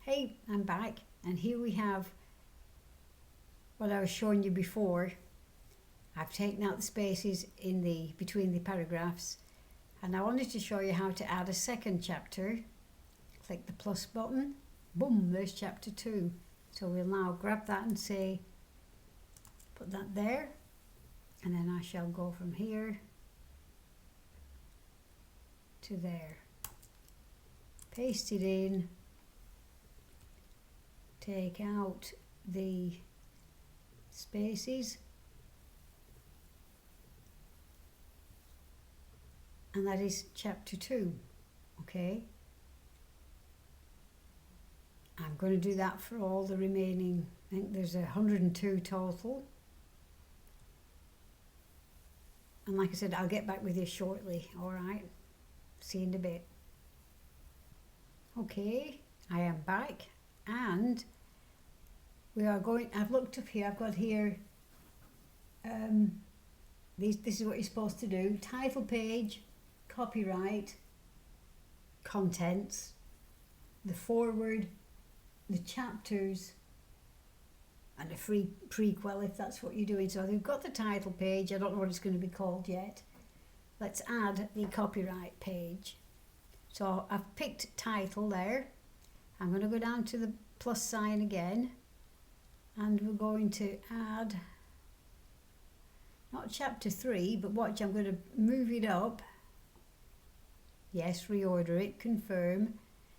Hey, I'm back, and here we have what I was showing you before. I've taken out the spaces in between the paragraphs, and I wanted to show you how to add a second chapter. Click the plus button, boom, there's chapter 2. So we'll now grab that and say, put that there, and then I shall go from here to there. Paste it in, take out the spaces, and that is chapter 2. Okay, I'm going to do that for all the remaining. I think there's 102 total, and like I said, I'll get back with you shortly. All right, see you in a bit. Okay, I am back, and we are going, I've looked up here, I've got here, this is what you're supposed to do: title page, copyright, contents, the foreword, the chapters, and a free prequel if that's what you're doing. So we've got the title page, I don't know what it's going to be called yet. Let's add the copyright page. So I've picked title there. I'm going to go down to the plus sign again, and we're going to add, not chapter 3, but watch, I'm going to move it up. Yes, reorder it, confirm,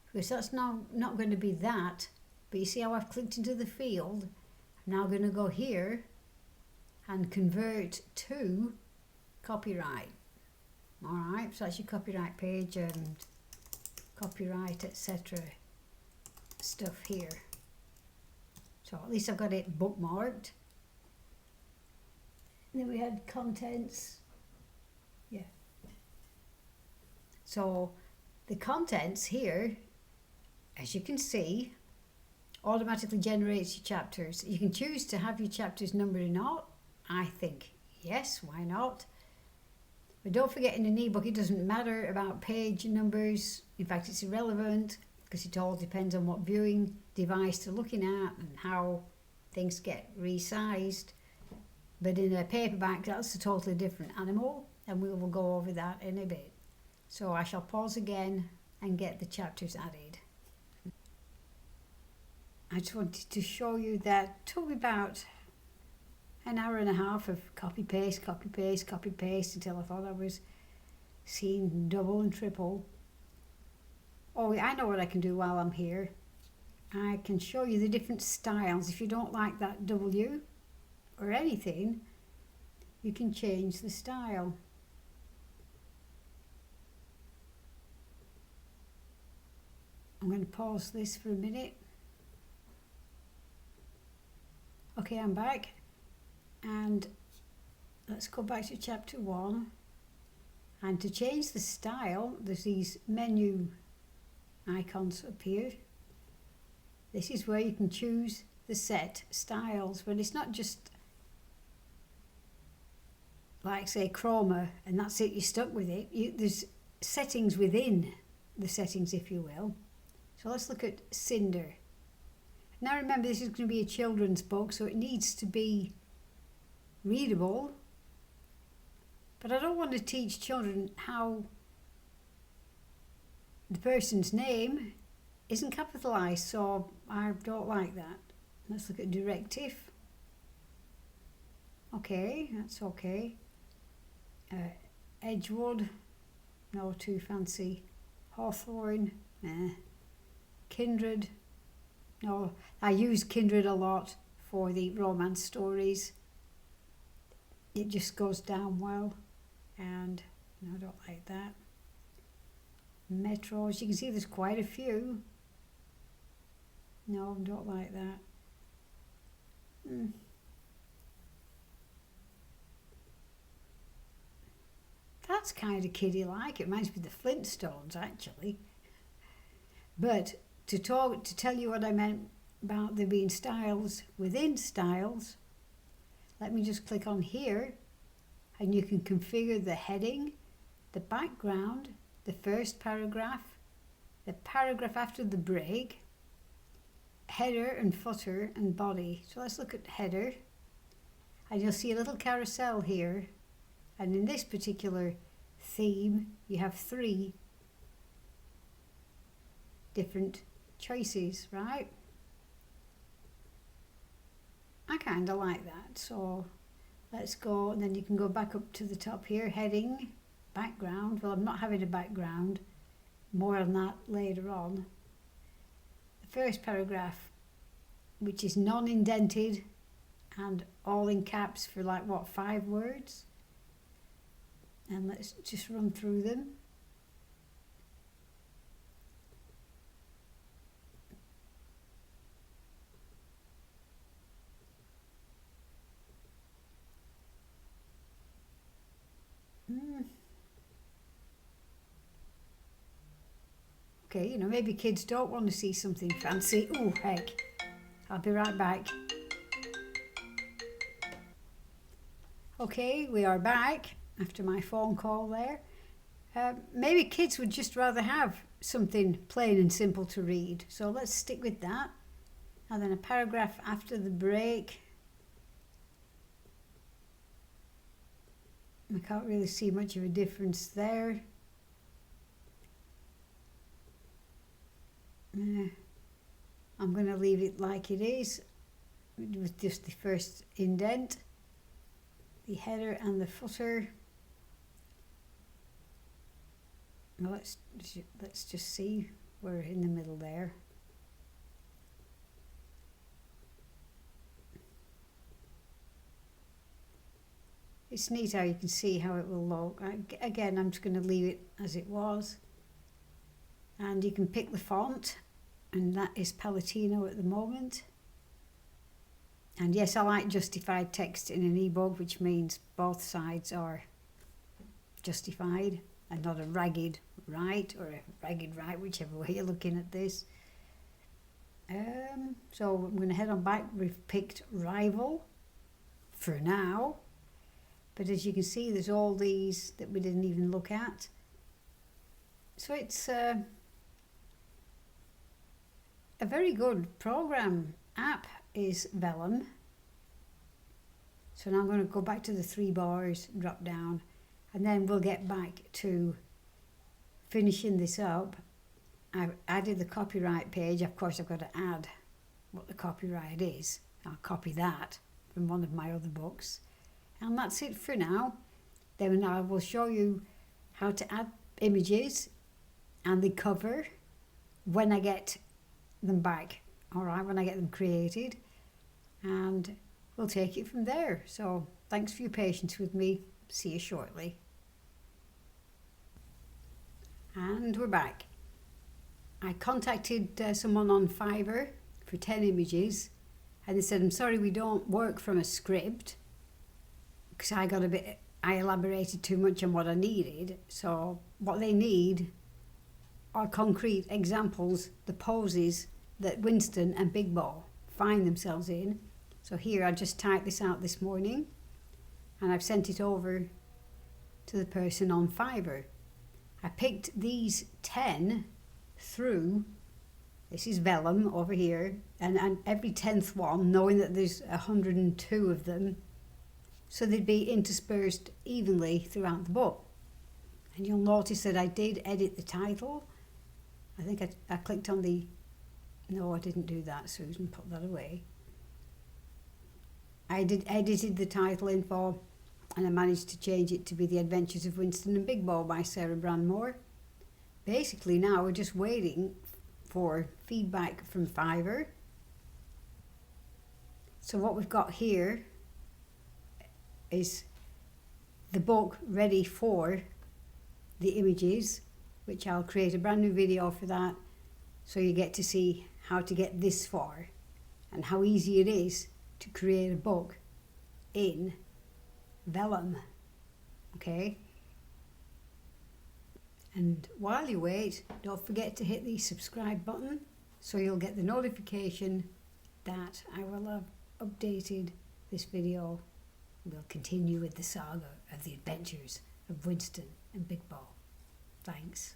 because that's not going to be that. But you see how I've clicked into the field? I'm now going to go here and convert to copyright. Alright, so that's your copyright page and copyright, etc. stuff here. So at least I've got it bookmarked. And then we had contents. Yeah. So the contents here, as you can see, automatically generates your chapters. You can choose to have your chapters numbered or not. I think yes, why not? But don't forget, in an ebook it doesn't matter about page numbers. In fact, it's irrelevant, because it all depends on what viewing device they're looking at and how things get resized. But in a paperback, that's a totally different animal, and we will go over that in a bit. So I shall pause again and get the chapters added. I just wanted to show you that it took me about an hour and a half of copy paste, copy paste, copy paste, until I thought I was seeing double and triple. Oh, I know what I can do while I'm here. I can show you the different styles. If you don't like that W or anything, you can change the style. I'm going to pause this for a minute. Okay, I'm back. And let's go back to chapter 1. And to change the style, there's these menu icons up here. This is where you can choose the set styles, but it's not just like, say, chroma and that's it, you're stuck with it. There's settings within the settings, if you will. So let's look at Cinder. Now remember, this is going to be a children's book, so it needs to be readable, but I don't want to teach children how the person's name isn't capitalized, so I don't like that. Let's look at directive. Okay, that's okay. Edgewood, no, too fancy. Hawthorne, Kindred, no, I use Kindred a lot for the romance stories. It just goes down well, and no, I don't like that. Metros, you can see there's quite a few. No, I don't like that. That's kind of kiddie-like. It reminds me of the Flintstones, actually. But to tell you what I meant about there being styles within styles, let me just click on here, and you can configure the heading, the background, the first paragraph, the paragraph after the break, header and footer and body. So let's look at header, and you'll see a little carousel here, and in this particular theme you have 3 different choices, right? I kind of like that, so let's go, and then you can go back up to the top here, heading, background. Well, I'm not having a background, more on that later on. The first paragraph, which is non-indented and all in caps for like, what, 5 words? And let's just run through them. Okay, you know, maybe kids don't want to see something fancy. Oh, heck. I'll be right back. Okay, we are back after my phone call there. Maybe kids would just rather have something plain and simple to read. So let's stick with that. And then a paragraph after the break. I can't really see much of a difference there. I'm going to leave it like it is, with just the first indent, the header and the footer. Well, let's just see, we're in the middle there. It's neat how you can see how it will look. Again, I'm just going to leave it as it was. And you can pick the font, and that is Palatino at the moment. And yes, I like justified text in an ebook, which means both sides are justified and not a ragged right or a ragged right, whichever way you're looking at this. So I'm going to head on back. We've picked Rival for now. But as you can see, there's all these that we didn't even look at. So it's a very good program. App is Vellum. So now I'm going to go back to the 3 bars, drop down, and then we'll get back to finishing this up. I've added the copyright page. Of course, I've got to add what the copyright is. I'll copy that from one of my other books. And that's it for now. Then I will show you how to add images and the cover when I get them back. All right, when I get them created. And we'll take it from there. So thanks for your patience with me. See you shortly. And we're back. I contacted someone on Fiverr for 10 images, and they said, I'm sorry, we don't work from a script, because I elaborated too much on what I needed. So what they need are concrete examples, the poses that Winston and Big Bo find themselves in. So here, I just typed this out this morning, and I've sent it over to the person on Fiverr. I picked these 10 through, this is Vellum over here, and every 10th one, knowing that there's 102 of them, so they'd be interspersed evenly throughout the book. And you'll notice that I did edit the title. I think I clicked on the, no, I didn't do that, Susan, put that away. I edited the title info, and I managed to change it to be The Adventures of Winston and Big Bo by Sarah Branmore. Basically now we're just waiting for feedback from Fiverr. So what we've got here is the book ready for the images, which I'll create a brand new video for that, so you get to see how to get this far and how easy it is to create a book in Vellum. Okay, and while you wait, don't forget to hit the subscribe button so you'll get the notification that I will have updated this video. We'll continue with the saga of the adventures of Winston and Big Bo. Thanks.